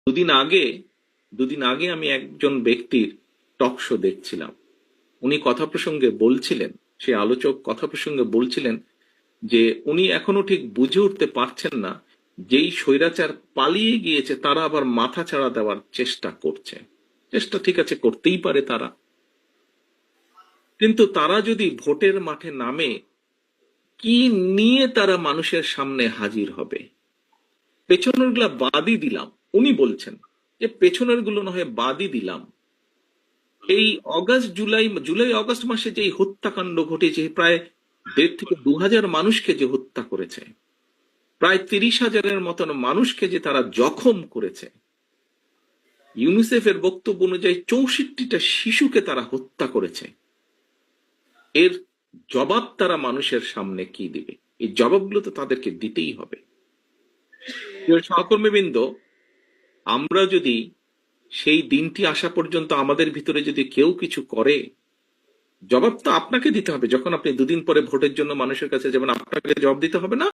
দুদিন আগে দুদিন আগে আমি একজন ব্যক্তির টক শো দেখছিলাম। উনি কথা প্রসঙ্গে বলছিলেন, সে আলোচক কথা প্রসঙ্গে বলছিলেন যে উনি এখনো ঠিক বুঝে উঠতে পারছেন না, যেই স্বৈরাচার পালিয়ে গিয়েছে তারা আবার মাথা ছাড়া দেওয়ার চেষ্টা করছে। চেষ্টা ঠিক আছে, করতেই পারে তারা, কিন্তু তারা যদি ভোটের মাঠে নামে, কি নিয়ে তারা মানুষের সামনে হাজির হবে? পেছনের গুলা বাদই দিলাম, উনি বলছেন যে পেছনের গুলো না হয় বাদই দিলাম, এই অগাস্ট জুলাই জুলাই অগাস্ট মাসে যে হত্যাকাণ্ড ঘটেছে, প্রায় 1.5 থেকে 2,000 মানুষকে যে হত্যা করেছে, প্রায় 30,000-এর মতন মানুষকে যে তারা জখম করেছে, ইউনিসেফের বক্তব্য অনুযায়ী 64টা শিশুকে তারা হত্যা করেছে, এর জবাব তারা মানুষের সামনে কি দিবে? এই জবাবগুলো তো তাদেরকে দিতেই হবে। সহকর্মীবৃন্দ, আমরা যদি সেই দিনটি আসা পর্যন্ত আমাদের ভিতরে যদি কেউ কিছু করে, জবাব তো আপনাকে দিতে হবে। যখন আপনি দুদিন পরে ভোটের জন্য মানুষের কাছে যাবেন, আপনাকে জবাব দিতে হবে না?